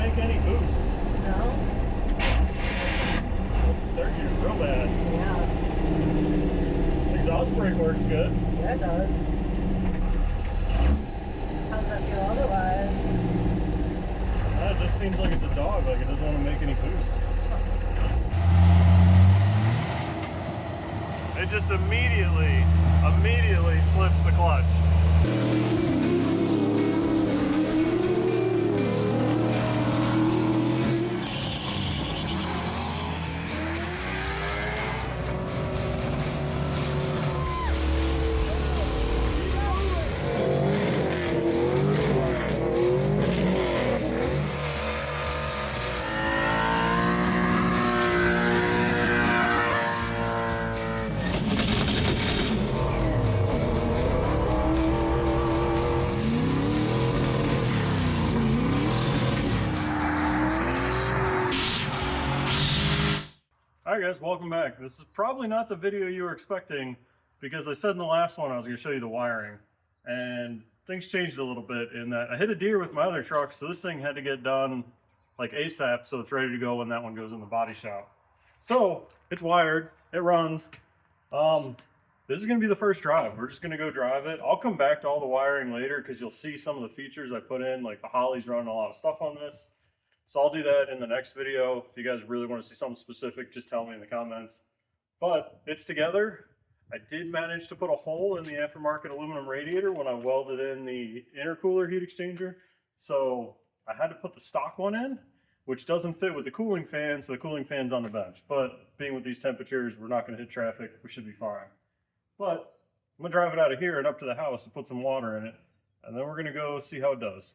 make any boost. No? They're getting real bad. Yeah. Exhaust brake works good. Yeah, it does. How does that feel otherwise? It just seems like it's a dog, like it doesn't want to make any boost. It just immediately slips the clutch. Alright guys, welcome back. This is probably not the video you were expecting because I said in the last one I was going to show you the wiring. And things changed a little bit in that I hit a deer with my other truck, so this thing had to get done like ASAP so it's ready to go when that one goes in the body shop. So, it's wired, it runs. This is going to be the first drive. We're just going to go drive it. I'll come back to all the wiring later because you'll see some of the features I put in, like the Holley's running a lot of stuff on this. So I'll do that in the next video. If you guys really want to see something specific, just tell me in the comments. But it's together. I did manage to put a hole in the aftermarket aluminum radiator when I welded in the intercooler heat exchanger. So I had to put the stock one in, which doesn't fit with the cooling fan, so the cooling fan's on the bench. But being with these temperatures, we're not going to hit traffic. We should be fine. But I'm going to drive it out of here and up to the house and put some water in it. And then we're going to go see how it does.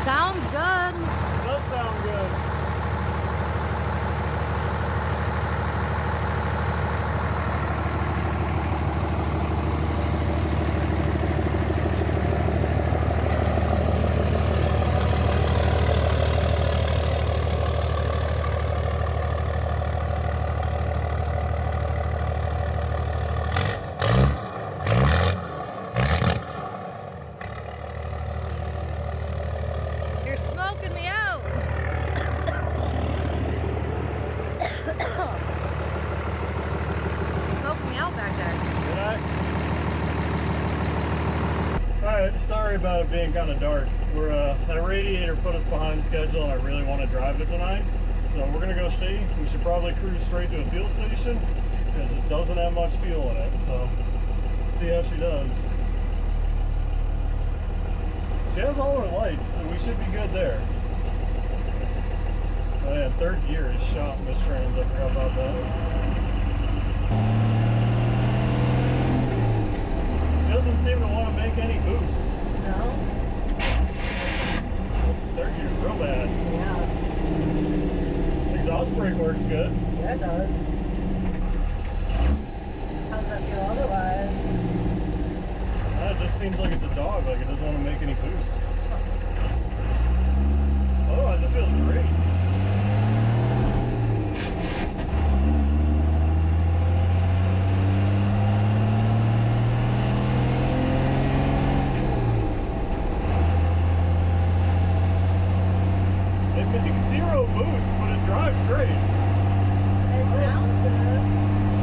Sounds good. It does sound good. You're smoking me out. Smoking me out back there. Did I? Alright, sorry about it being kind of dark. That radiator put us behind schedule and I really want to drive it tonight. So we're going to go see. We should probably cruise straight to a fuel station because it doesn't have much fuel in it. So, see how she does. She has all her lights, so we should be good there. Oh yeah, third gear is shot, Miss Trans. I forgot about that. She doesn't seem to want to make any boost. No? Third gear is real bad. Yeah. Exhaust brake works good. Yeah, it does. How does that feel otherwise? It just seems like it's a dog, like it doesn't want to make any boost. Otherwise, it feels great. It makes zero boost, but it drives great. It sounds good.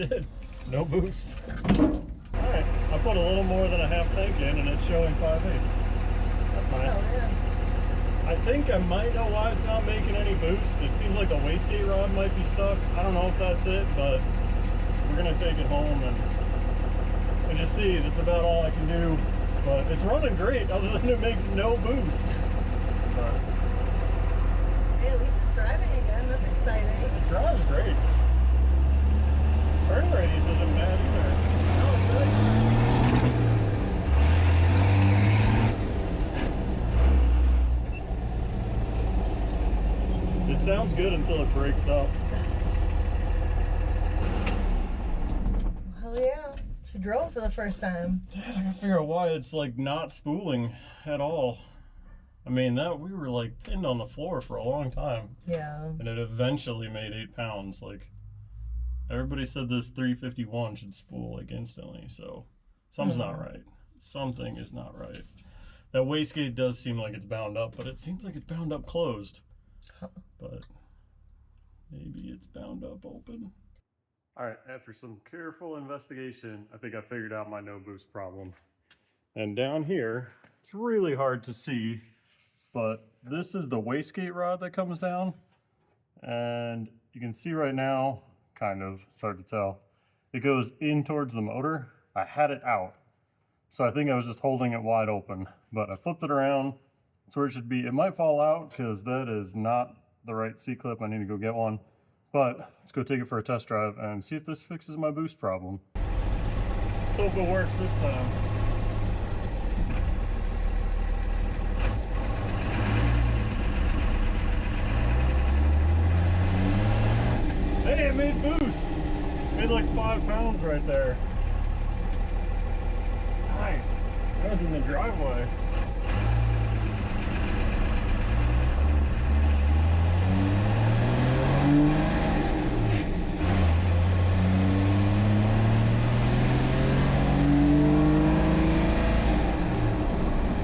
did. No boost. Alright, I put a little more than a half tank in and it's showing 5/8. That's nice. Oh, yeah. I think I might know why it's not making any boost. It seems like the wastegate rod might be stuck. I don't know if that's it, but we're gonna take it home and just see. That's about all I can do. But it's running great, other than it makes no boost. But Hey, at least it's driving again. That's exciting. it drives great. Turn radius isn't bad either. Oh, it's really fun. It sounds good until it breaks up. Hell yeah. She drove for the first time. Dad, I gotta figure out why it's like not spooling at all. I mean, that we were like pinned on the floor for a long time. Yeah. And it eventually made 8 pounds. Like, everybody said this 351 should spool like instantly, so something's not right. Something is not right. That wastegate does seem like it's bound up, but it seems like it's bound up closed. But maybe it's bound up open. All right, after some careful investigation, I think I figured out my no boost problem. And down here, it's really hard to see, but this is the wastegate rod that comes down. And you can see right now, kind of, it's hard to tell, it goes in towards the motor. I had it out, so I think I was just holding it wide open, but I flipped it around. That's where it should be. It might fall out because that is not the right C-clip. I need to go get one. But let's go take it for a test drive and see if this fixes my boost problem. Let's hope it works this time. Hey, it made boost. It made like 5 pounds right there. Nice. That was in the driveway.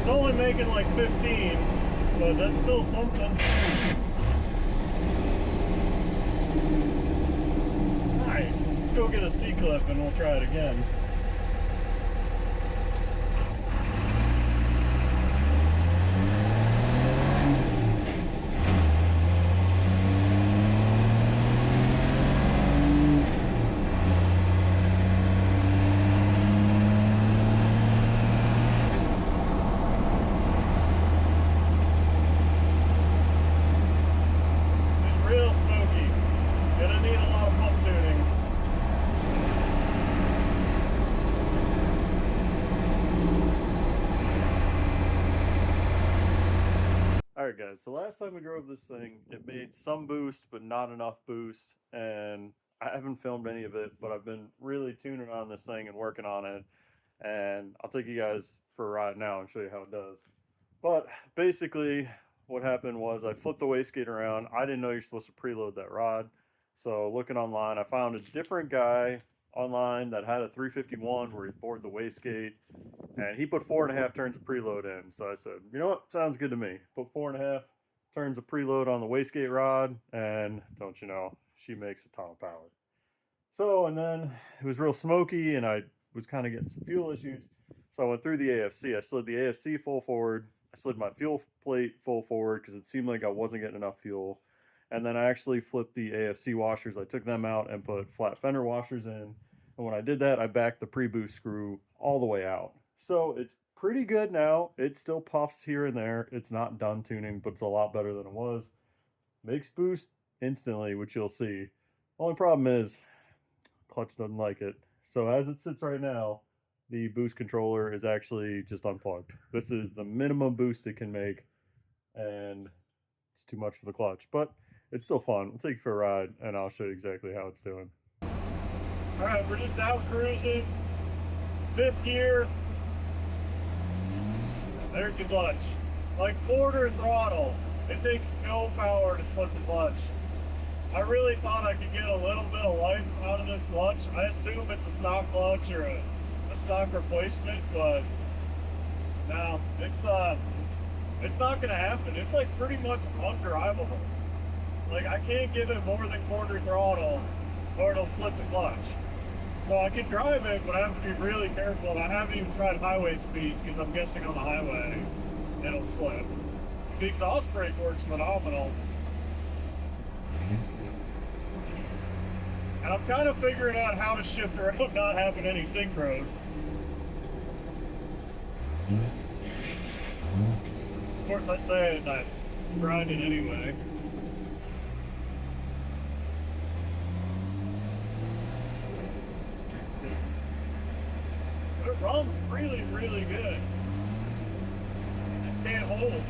It's only making like 15, but that's still something. Nice. Let's go get a C-clip and we'll try it again. Alright guys, so last time we drove this thing, it made some boost, but not enough boost, and I haven't filmed any of it, but I've been really tuning on this thing and working on it, and I'll take you guys for a ride now and show you how it does. But basically, what happened was I flipped the wastegate around. I didn't know you're supposed to preload that rod, so looking online, I found a different guy online that had a 351 where he bored the wastegate, and he put 4.5 turns of preload in. So I said, you know what, sounds good to me. Put 4.5 turns of preload on the wastegate rod, and don't you know, she makes a ton of power. So, and then it was real smoky, and I was kind of getting some fuel issues. So I went through the AFC. I slid the AFC full forward. I slid my fuel plate full forward because it seemed like I wasn't getting enough fuel. And then I actually flipped the AFC washers. I took them out and put flat fender washers in. And when I did that, I backed the pre-boost screw all the way out. So it's pretty good now. It still puffs here and there. It's not done tuning, but it's a lot better than it was. Makes boost instantly, which you'll see. Only problem is, clutch doesn't like it. So as it sits right now, the boost controller is actually just unplugged. This is the minimum boost it can make, and it's too much for the clutch. But it's still fun. We'll take you for a ride, and I'll show you exactly how it's doing. All right, we're just out cruising, 5th gear. There's the clutch. Like quarter throttle. It takes no power to flip the clutch. I really thought I could get a little bit of life out of this clutch. I assume it's a stock clutch or a stock replacement, but no, it's not gonna happen. It's like pretty much undrivable. Like I can't give it more than quarter throttle or it'll flip the clutch. So I can drive it, but I have to be really careful. And I haven't even tried highway speeds because I'm guessing on the highway it'll slip. The exhaust brake works phenomenal. And I'm kind of figuring out how to shift around not having any synchros. Of course I say it and I grind it anyway. It runs really, really good. Just can't hold.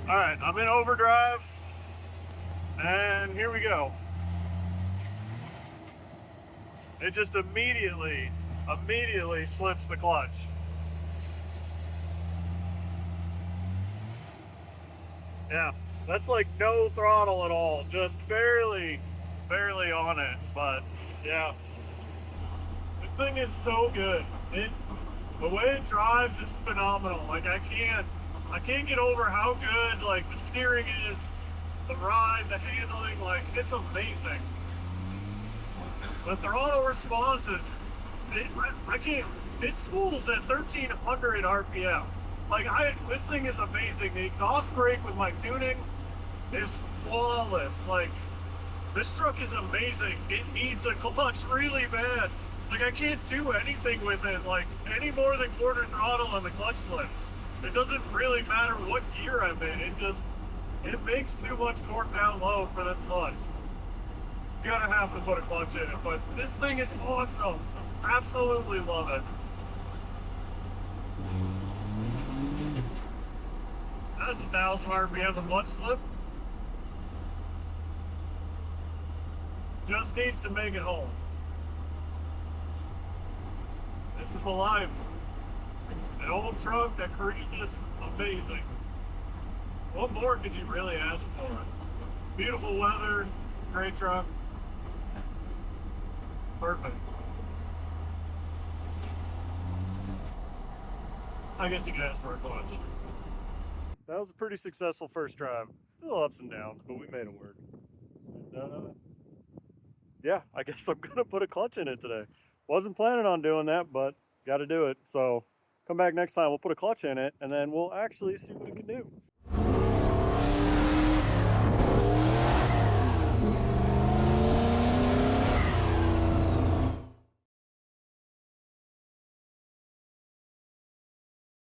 All right, I'm in overdrive, and here we go. It just immediately slips the clutch. Yeah, that's like no throttle at all, just barely on it, but yeah. This thing is so good. The way it drives is phenomenal. Like I can't get over how good like the steering is, the ride, the handling, like it's amazing. The throttle response is, it spools at 1300 RPM. Like this thing is amazing. The exhaust brake with my tuning is flawless. Like this truck is amazing. It needs a clutch really bad. Like I can't do anything with it, like any more than quarter throttle on the clutch slips. It doesn't really matter what gear I'm in. It makes too much torque down low for this clutch. You're gonna have to put a clutch in it, but this thing is awesome. Absolutely love it. That's 1,000 RPM of clutch slip. Just needs to make it home. This is the life. An old truck that cruises amazing. What more could you really ask for? Beautiful weather, great truck. Perfect. I guess you could ask for a clutch. That was a pretty successful first drive. Still ups and downs, but we made it work. And, yeah, I guess I'm gonna put a clutch in it today. Wasn't planning on doing that, but got to do it. So come back next time, we'll put a clutch in it, and then we'll actually see what it can do.